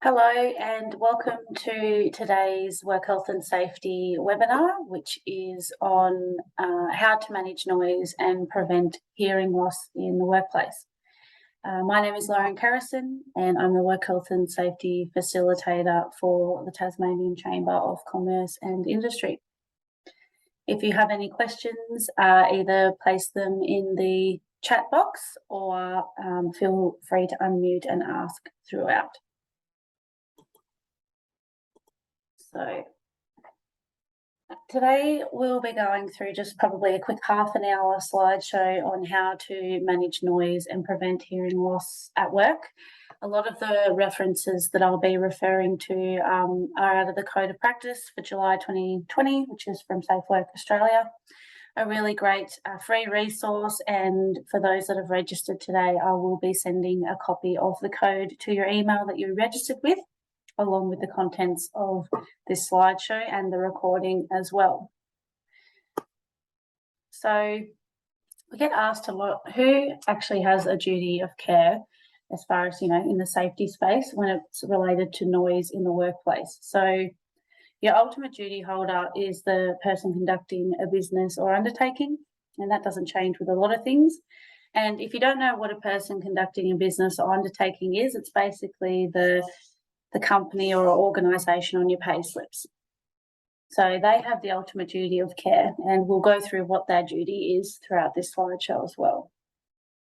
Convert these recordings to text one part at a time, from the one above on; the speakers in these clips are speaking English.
Hello and welcome to today's Work Health and Safety webinar, which is on how to manage noise and prevent hearing loss in the workplace. My name is Lauren Carrison and I'm the Work Health and Safety Facilitator for the Tasmanian Chamber of Commerce and Industry. If you have any questions, either place them in the chat box or feel free to unmute and ask throughout. So today we'll be going through just probably a quick half an hour slideshow on how to manage noise and prevent hearing loss at work. A lot of the references that I'll be referring to are out of the Code of Practice for July 2020, which is from Safe Work Australia. A really great free resource, and for those that have registered today, I will be sending a copy of the code to your email that you registered with, along with the contents of this slideshow and the recording as well. So we get asked a lot, who actually has a duty of care as far as, in the safety space when it's related to noise in the workplace. So your ultimate duty holder is the person conducting a business or undertaking, and that doesn't change with a lot of things. And if you don't know what a person conducting a business or undertaking is, it's basically the company or organisation on your pay slips. So they have the ultimate duty of care, and we'll go through what their duty is throughout this slideshow as well.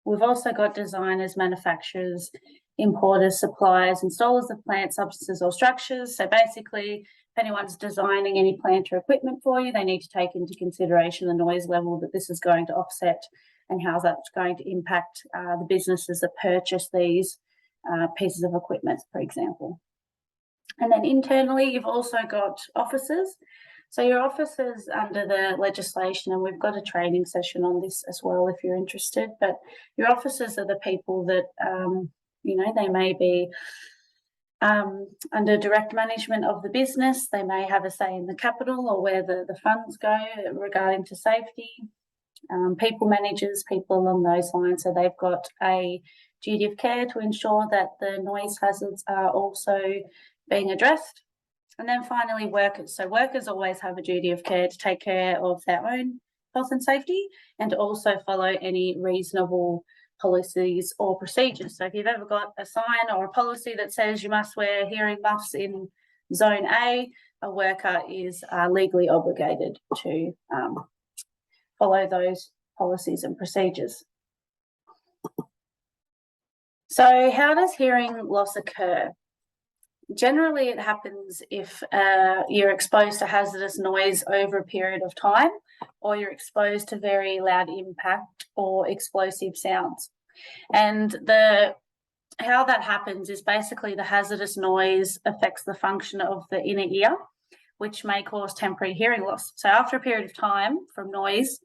We've also got designers, manufacturers, importers, suppliers, installers of plant, substances or structures. So basically, if anyone's designing any plant or equipment for you, they need to take into consideration the noise level that this is going to offset and how that's going to impact the businesses that purchase these pieces of equipment, for example. And then internally, you've also got officers. So your officers under the legislation, and we've got a training session on this as well if you're interested, but your officers are the people that, they may be under direct management of the business. They may have a say in the capital or where the funds go regarding to safety. People managers, people along those lines. So they've got a duty of care to ensure that the noise hazards are also being addressed. And then finally, workers. So workers always have a duty of care to take care of their own health and safety and to also follow any reasonable policies or procedures. So if you've ever got a sign or a policy that says you must wear hearing muffs in zone A worker is legally obligated to follow those policies and procedures. So how does hearing loss occur? Generally, it happens if you're exposed to hazardous noise over a period of time, or you're exposed to very loud impact or explosive sounds. And how that happens is basically the hazardous noise affects the function of the inner ear, which may cause temporary hearing loss. So after a period of time from noise,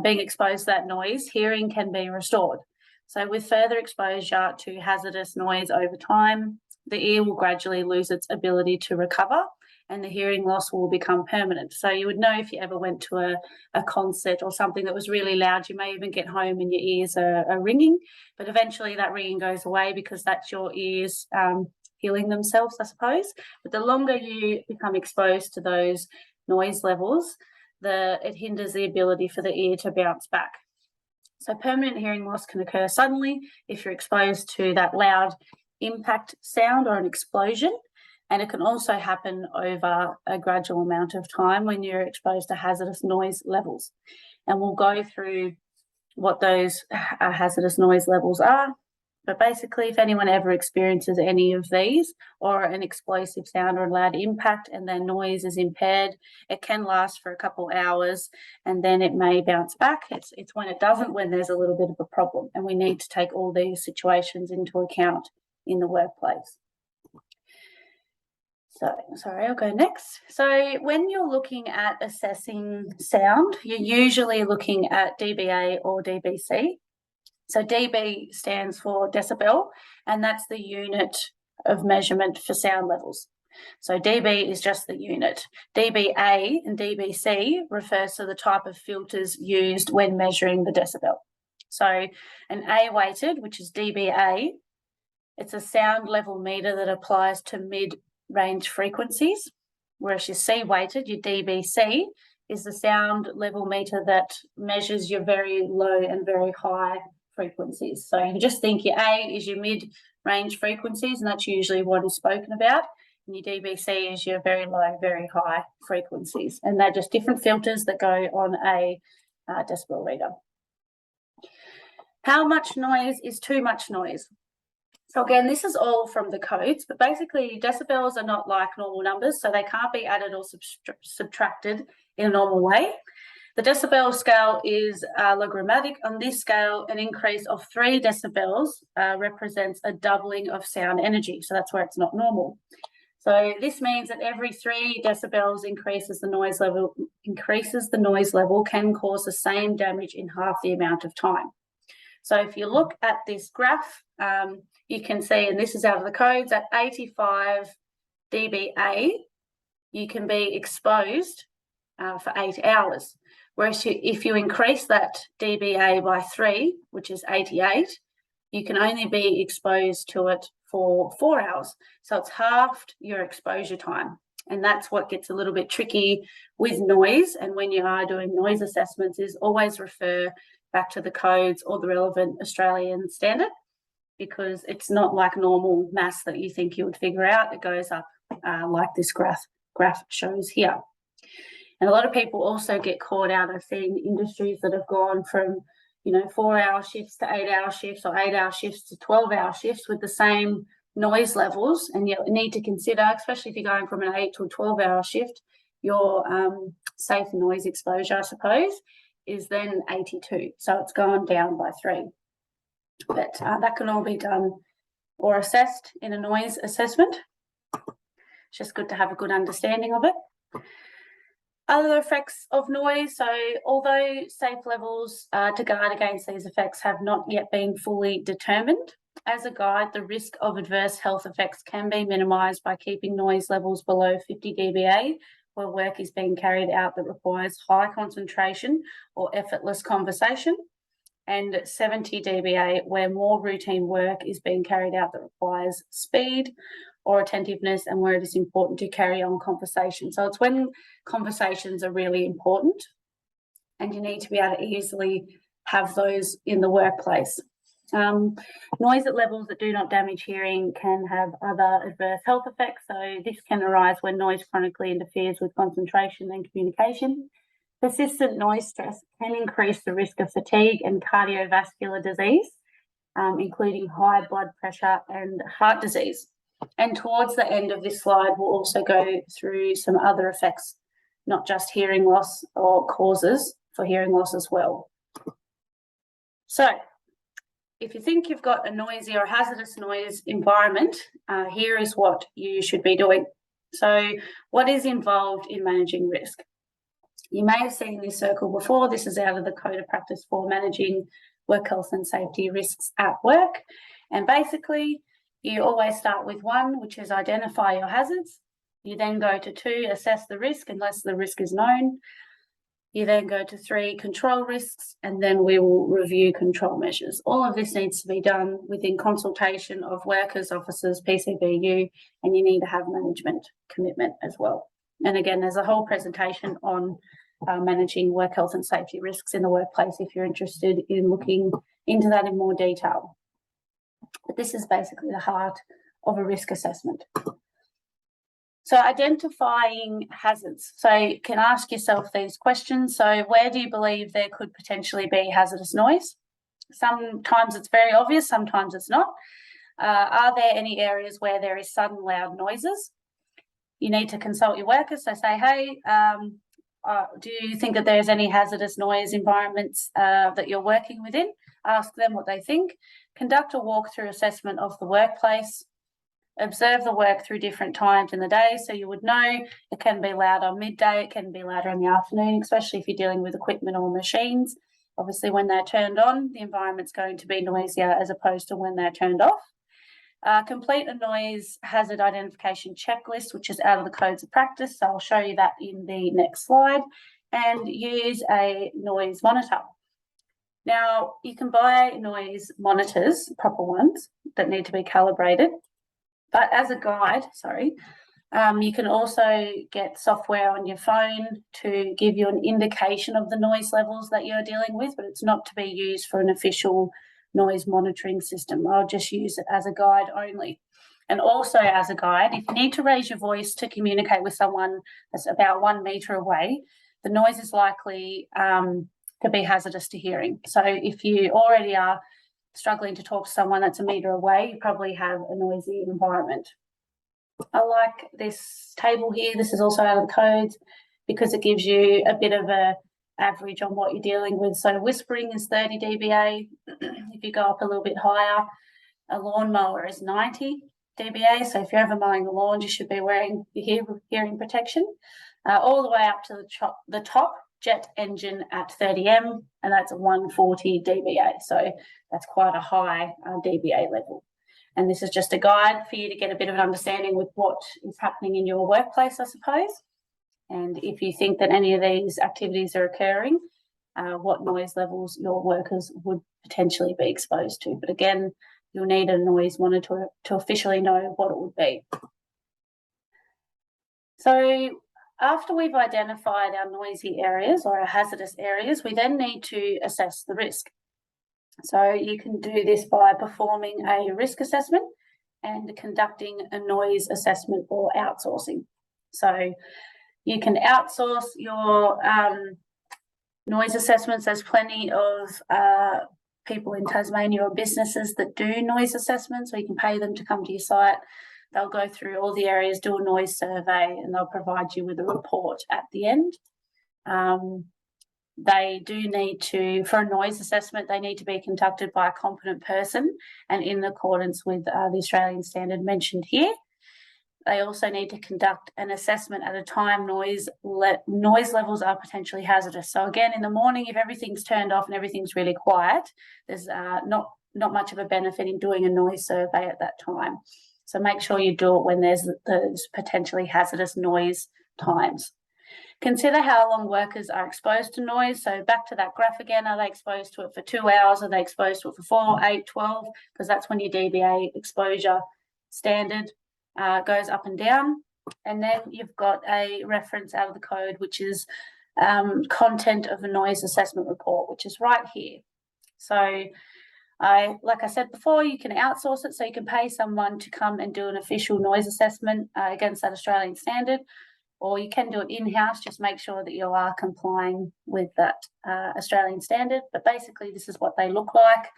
being exposed to that noise, hearing can be restored. So with further exposure to hazardous noise over time, the ear will gradually lose its ability to recover and the hearing loss will become permanent. So you would know if you ever went to a concert or something that was really loud, you may even get home and your ears are ringing, but eventually that ringing goes away because that's your ears healing themselves, I suppose. But the longer you become exposed to those noise levels, it hinders the ability for the ear to bounce back. So permanent hearing loss can occur suddenly if you're exposed to that loud impact sound or an explosion, and it can also happen over a gradual amount of time when you're exposed to hazardous noise levels. And we'll go through what those hazardous noise levels are. But basically, if anyone ever experiences any of these or an explosive sound or a loud impact and their noise is impaired, it can last for a couple hours and then it may bounce back. It's when it doesn't, when there's a little bit of a problem, and we need to take all these situations into account in the workplace. So, sorry, I'll go next. So when you're looking at assessing sound, you're usually looking at dBA or dBc. So dB stands for decibel, and that's the unit of measurement for sound levels. So dB is just the unit. dBA and dBc refers to the type of filters used when measuring the decibel. So an A weighted, which is dBA, It's a sound level meter that applies to mid-range frequencies, whereas your C-weighted, your DBC, is the sound level meter that measures your very low and very high frequencies. So you just think your A is your mid-range frequencies, and that's usually what is spoken about. And your DBC is your very low, very high frequencies. And they're just different filters that go on a decibel reader. How much noise is too much noise? So again, this is all from the codes, but basically decibels are not like normal numbers, so they can't be added or subtracted in a normal way. The decibel scale is logarithmic. On this scale, an increase of 3 decibels represents a doubling of sound energy, so that's where it's not normal. So this means that every 3 decibels increases the noise level can cause the same damage in half the amount of time. So if you look at this graph, you can see, and this is out of the codes, at 85 dBA, you can be exposed for 8 hours. Whereas if you increase that dBA by 3, which is 88, you can only be exposed to it for 4 hours. So it's halved your exposure time. And that's what gets a little bit tricky with noise. And when you are doing noise assessments, is always refer back to the codes or the relevant Australian standard, because it's not like normal maths that you think you would figure out. It goes up like this graph shows here. And a lot of people also get caught out. I've seen industries that have gone from 4-hour shifts to 8-hour shifts, or 8-hour shifts to 12-hour shifts with the same noise levels. And you need to consider, especially if you're going from an 8 to a 12-hour shift, your safe noise exposure, I suppose, is then 82. So it's gone down by 3. But that can all be done or assessed in a noise assessment. It's just good to have a good understanding of it. Other effects of noise. So although safe levels to guard against these effects have not yet been fully determined, as a guide, the risk of adverse health effects can be minimised by keeping noise levels below 50 dBA where work is being carried out that requires high concentration or effortless conversation, and 70 dBA where more routine work is being carried out that requires speed or attentiveness and where it is important to carry on conversation. So it's when conversations are really important and you need to be able to easily have those in the workplace. Noise at levels that do not damage hearing can have other adverse health effects. So this can arise when noise chronically interferes with concentration and communication. Persistent noise stress can increase the risk of fatigue and cardiovascular disease, including high blood pressure and heart disease. And towards the end of this slide, we'll also go through some other effects, not just hearing loss or causes for hearing loss as well. So if you think you've got a noisy or hazardous noise environment, here is what you should be doing. So what is involved in managing risk? You may have seen this circle before. This is out of the Code of Practice for Managing Work Health and Safety Risks at Work. And basically, you always start with 1, which is identify your hazards. You then go to 2, assess the risk unless the risk is known. You then go to 3, control risks, and then we will review control measures. All of this needs to be done within consultation of workers, officers, PCBU, and you need to have management commitment as well. And again, there's a whole presentation on managing work health and safety risks in the workplace if you're interested in looking into that in more detail. But this is basically the heart of a risk assessment. So identifying hazards. So you can ask yourself these questions. So where do you believe there could potentially be hazardous noise? Sometimes it's very obvious, sometimes it's not. Are there any areas where there is sudden loud noises? You need to consult your workers. So say, hey, do you think that there's any hazardous noise environments that you're working within? Ask them what they think. Conduct a walkthrough assessment of the workplace. Observe the work through different times in the day. So you would know it can be louder midday, it can be louder in the afternoon, especially if you're dealing with equipment or machines. Obviously, when they're turned on, the environment's going to be noisier as opposed to when they're turned off. Complete a noise hazard identification checklist, which is out of the codes of practice. So I'll show you that in the next slide. And use a noise monitor. Now, you can buy noise monitors, proper ones, that need to be calibrated. But as a guide, you can also get software on your phone to give you an indication of the noise levels that you're dealing with, but it's not to be used for an official noise monitoring system. I'll just use it as a guide only. And also as a guide, if you need to raise your voice to communicate with someone that's about 1 metre away, the noise is likely to be hazardous to hearing. So if you already are struggling to talk to someone that's 1 metre away, you probably have a noisy environment. I like this table here. This is also out of the codes because it gives you a bit of a average on what you're dealing with. So whispering is 30 dBA. If you go up a little bit higher, a lawnmower is 90 dBA. So if you're ever mowing the lawn, you should be wearing your hearing protection. All the way up to the top jet engine at 30M, and that's 140 dBA. So that's quite a high dBA level. And this is just a guide for you to get a bit of an understanding with what is happening in your workplace, I suppose. And if you think that any of these activities are occurring, what noise levels your workers would potentially be exposed to. But again, you'll need a noise monitor to officially know what it would be. So after we've identified our noisy areas or our hazardous areas, we then need to assess the risk. So you can do this by performing a risk assessment and conducting a noise assessment or outsourcing. So you can outsource your noise assessments. There's plenty of people in Tasmania or businesses that do noise assessments, so you can pay them to come to your site. They'll go through all the areas, do a noise survey, and they'll provide you with a report at the end. They do need to, for a noise assessment, they need to be conducted by a competent person and in accordance with the Australian standard mentioned here. They also need to conduct an assessment at a time noise levels are potentially hazardous. So again, in the morning, if everything's turned off and everything's really quiet, there's not much of a benefit in doing a noise survey at that time. So make sure you do it when there's those potentially hazardous noise times. Consider how long workers are exposed to noise. So back to that graph again, are they exposed to it for 2 hours? Are they exposed to it for 4, 8, 12? Because that's when your dBA exposure standard goes up and down. And then you've got a reference out of the code, which is content of a noise assessment report, which is right here. So like I said before, you can outsource it. So you can pay someone to come and do an official noise assessment against that Australian standard, or you can do it in-house. Just make sure that you are complying with that Australian standard. But basically, this is what they look like.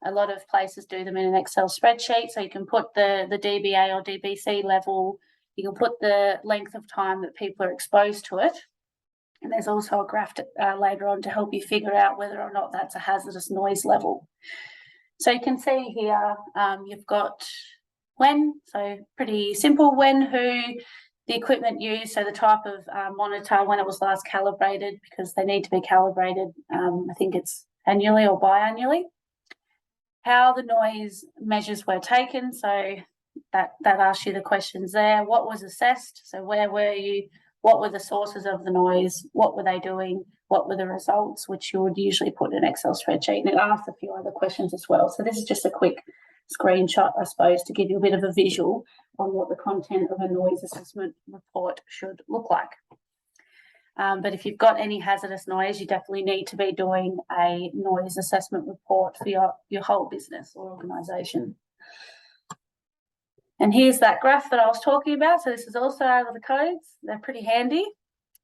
A lot of places do them in an Excel spreadsheet. So you can put the dBA or dBC level. You can put the length of time that people are exposed to it. And there's also a graph later on to help you figure out whether or not that's a hazardous noise level. So you can see here, you've got when, so pretty simple, when, who, the equipment used, so the type of monitor, when it was last calibrated, because they need to be calibrated, I think it's annually or biannually. How the noise measures were taken, so that asks you the questions there. What was assessed, so where were you? What were the sources of the noise? What were they doing? What were the results, which you would usually put in an Excel spreadsheet, and it asks a few other questions as well. So this is just a quick screenshot, I suppose, to give you a bit of a visual on what the content of a noise assessment report should look like. But if you've got any hazardous noise, you definitely need to be doing a noise assessment report for your whole business or organisation. And here's that graph that I was talking about. So this is also out of the codes. They're pretty handy.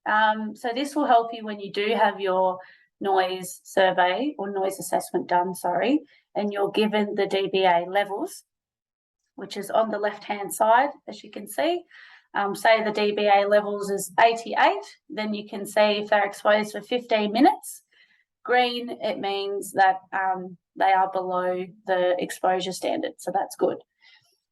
So this will help you when you do have your noise survey or noise assessment done, and you're given the dBA levels, which is on the left-hand side, as you can see. Say the dBA levels is 88, then you can see if they're exposed for 15 minutes. Green, it means that they are below the exposure standard, so that's good.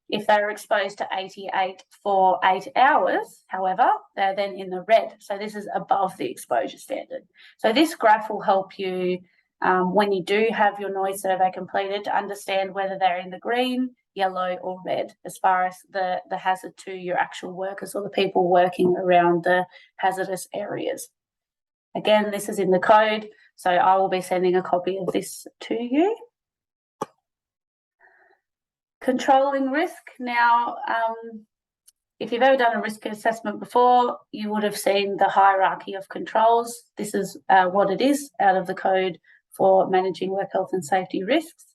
If they're exposed to 88 for 8 hours, however, they're then in the red. So this is above the exposure standard. So this graph will help you when you do have your noise survey completed to understand whether they're in the green, yellow or red as far as the hazard to your actual workers or the people working around the hazardous areas. Again, this is in the code. So I will be sending a copy of this to you. Controlling risk. Now, if you've ever done a risk assessment before, you would have seen the hierarchy of controls. This is what it is out of the code for managing work health and safety risks.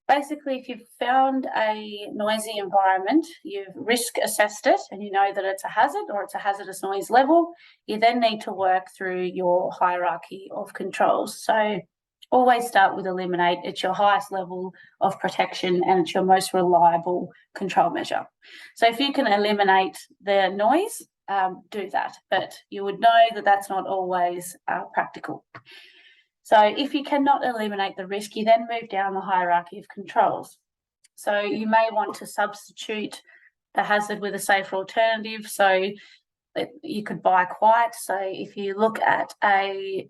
Basically, if you've found a noisy environment, you've risk assessed it and you know that it's a hazard or it's a hazardous noise level, you then need to work through your hierarchy of controls. So always start with eliminate. It's your highest level of protection and it's your most reliable control measure. So if you can eliminate the noise, do that. But you would know that that's not always practical. So if you cannot eliminate the risk, you then move down the hierarchy of controls. So you may want to substitute the hazard with a safer alternative. So you could buy quiet. So if you look at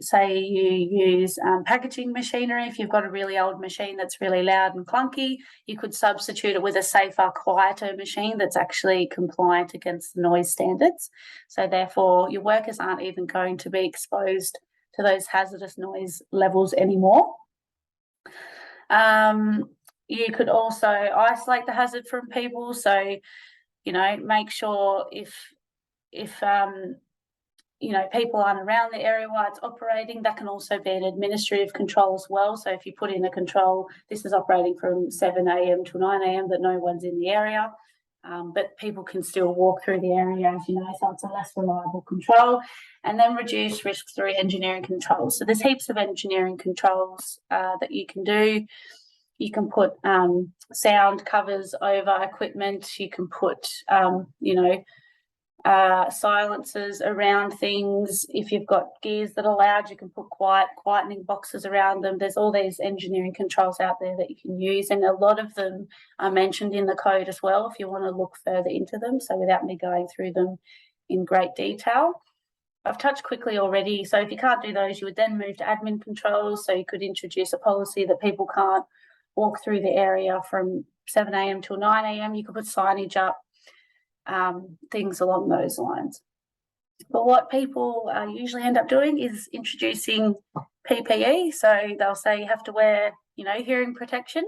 say you use packaging machinery, if you've got a really old machine that's really loud and clunky, you could substitute it with a safer, quieter machine that's actually compliant against the noise standards. So therefore, your workers aren't even going to be exposed to those hazardous noise levels anymore. You could also isolate the hazard from people. So, make sure if people aren't around the area while it's operating, that can also be an administrative control as well. So if you put in a control, this is operating from 7 a.m. to 9 a.m. that no one's in the area, but people can still walk through the area, so it's a less reliable control. And then reduce risks through engineering controls. So there's heaps of engineering controls that you can do. You can put sound covers over equipment. You can put, silencers around things. If you've got gears that are loud, you can put quietening boxes around them. There's all these engineering controls out there that you can use, and a lot of them are mentioned in the code as well if you want to look further into them, so without me going through them in great detail. I've touched quickly already, so if you can't do those, you would then move to admin controls. So you could introduce a policy that people can't walk through the area from 7 a.m. till 9 a.m. You could put signage up, things along those lines. But what people usually end up doing is introducing PPE. So they'll say you have to wear, hearing protection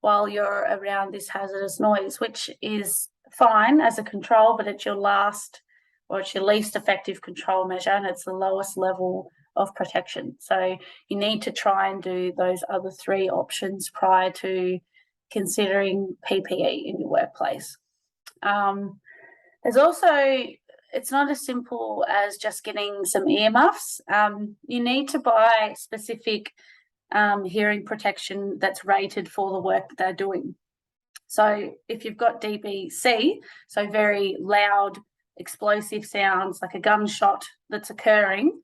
while you're around this hazardous noise, which is fine as a control, but it's your least effective control measure, and it's the lowest level of protection. So you need to try and do those other three options prior to considering PPE in your workplace. There's also, it's not as simple as just getting some earmuffs. You need to buy specific hearing protection that's rated for the work that they're doing. So if you've got DBC, so very loud, explosive sounds like a gunshot that's occurring,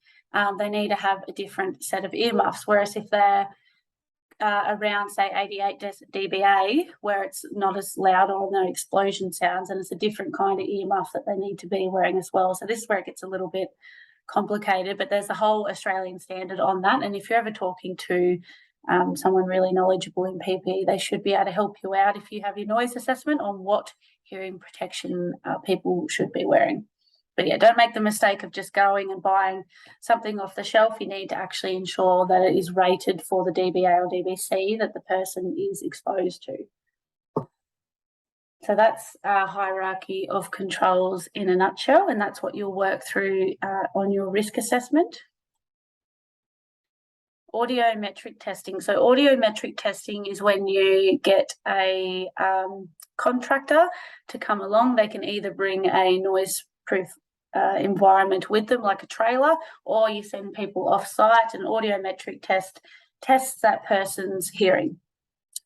they need to have a different set of earmuffs. Whereas if they're around, say, 88 dBA, where it's not as loud or no explosion sounds, and it's a different kind of earmuff that they need to be wearing as well. So this is where it gets a little bit complicated, but there's a whole Australian standard on that. And if you're ever talking to someone really knowledgeable in PPE, they should be able to help you out if you have your noise assessment on what hearing protection people should be wearing. But yeah, don't make the mistake of just going and buying something off the shelf. You need to actually ensure that it is rated for the dBA or DBC that the person is exposed to. So that's our hierarchy of controls in a nutshell, and that's what you'll work through on your risk assessment. Audiometric testing. So audiometric testing is when you get a contractor to come along. They can either bring a noise-proof environment with them, like a trailer, or you send people off-site. An audiometric test tests that person's hearing.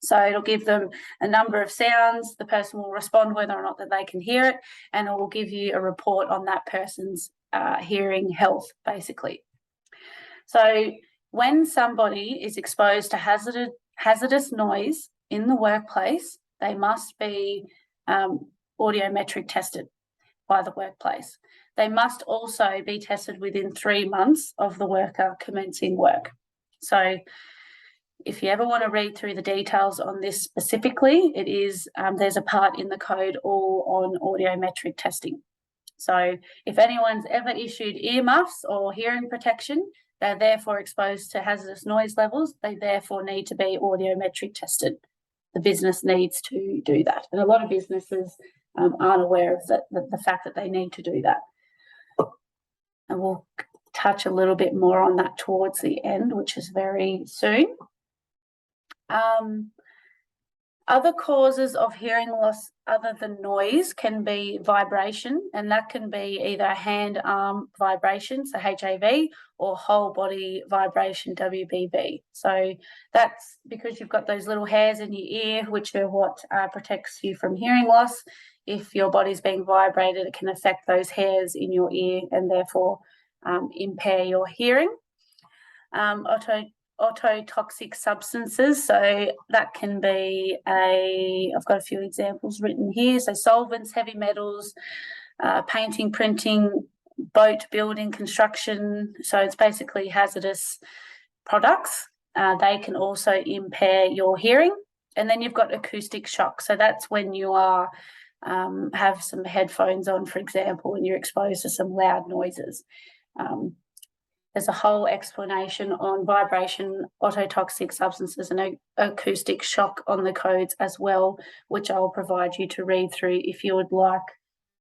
So it'll give them a number of sounds. The person will respond whether or not that they can hear it, and it will give you a report on that person's hearing health, basically. So when somebody is exposed to hazardous noise in the workplace, they must be audiometric tested by the workplace. They must also be tested within 3 months of the worker commencing work. So if you ever want to read through the details on this specifically, it is there's a part in the code all on audiometric testing. So if anyone's ever issued earmuffs or hearing protection, they're therefore exposed to hazardous noise levels. They therefore need to be audiometric tested. The business needs to do that. And a lot of businesses aren't aware of the fact that they need to do that. And we'll touch a little bit more on that towards the end, which is very soon. Other causes of hearing loss other than noise can be vibration, and that can be either hand-arm vibration, so HAV, or whole body vibration, WBV. So that's because you've got those little hairs in your ear, which are what protects you from hearing loss. If your body's being vibrated, it can affect those hairs in your ear and therefore impair your hearing. Ototoxic substances, so that can be I've got a few examples written here, so solvents, heavy metals, painting, printing, boat building, construction, so it's basically hazardous products. They can also impair your hearing. And then you've got acoustic shock, so that's when you are have some headphones on, for example, and you're exposed to some loud noises. There's a whole explanation on vibration, ototoxic substances, and acoustic shock on the codes as well, which I'll provide you to read through if you would like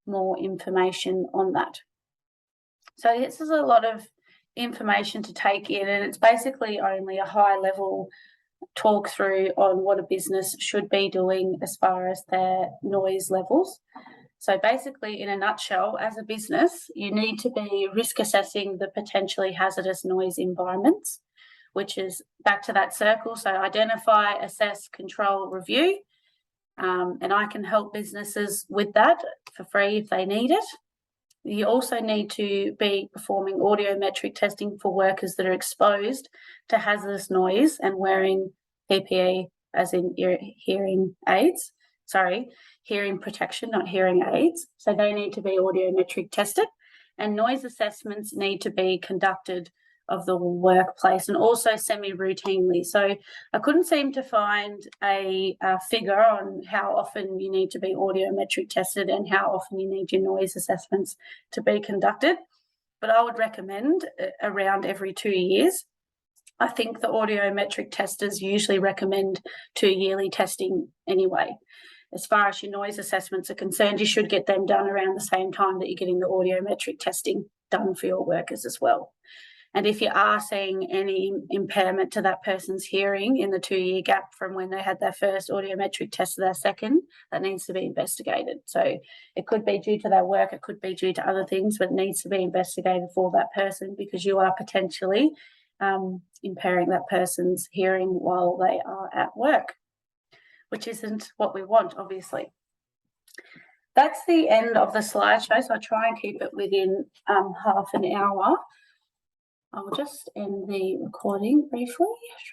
more information on that. So this is a lot of information to take in, and it's basically only a high-level talk through on what a business should be doing as far as their noise levels. So basically, in a nutshell, as a business, you need to be risk assessing the potentially hazardous noise environments, which is back to that circle. So identify, assess, control, review. And I can help businesses with that for free if they need it. You also need to be performing audiometric testing for workers that are exposed to hazardous noise and wearing PPE, as in hearing aids. Hearing protection, not hearing aids. So they need to be audiometric tested, and noise assessments need to be conducted of the workplace and also semi-routinely. So I couldn't seem to find a figure on how often you need to be audiometric tested and how often you need your noise assessments to be conducted, but I would recommend around every 2 years. I think the audiometric testers usually recommend 2 yearly testing anyway. As far as your noise assessments are concerned, you should get them done around the same time that you're getting the audiometric testing done for your workers as well. And if you are seeing any impairment to that person's hearing in the 2-year gap from when they had their first audiometric test to their second, that needs to be investigated. So it could be due to their work, it could be due to other things, but it needs to be investigated for that person because you are potentially impairing that person's hearing while they are at work, which isn't what we want, obviously. That's the end of the slideshow, so I try and keep it within half an hour. I'll just end the recording briefly.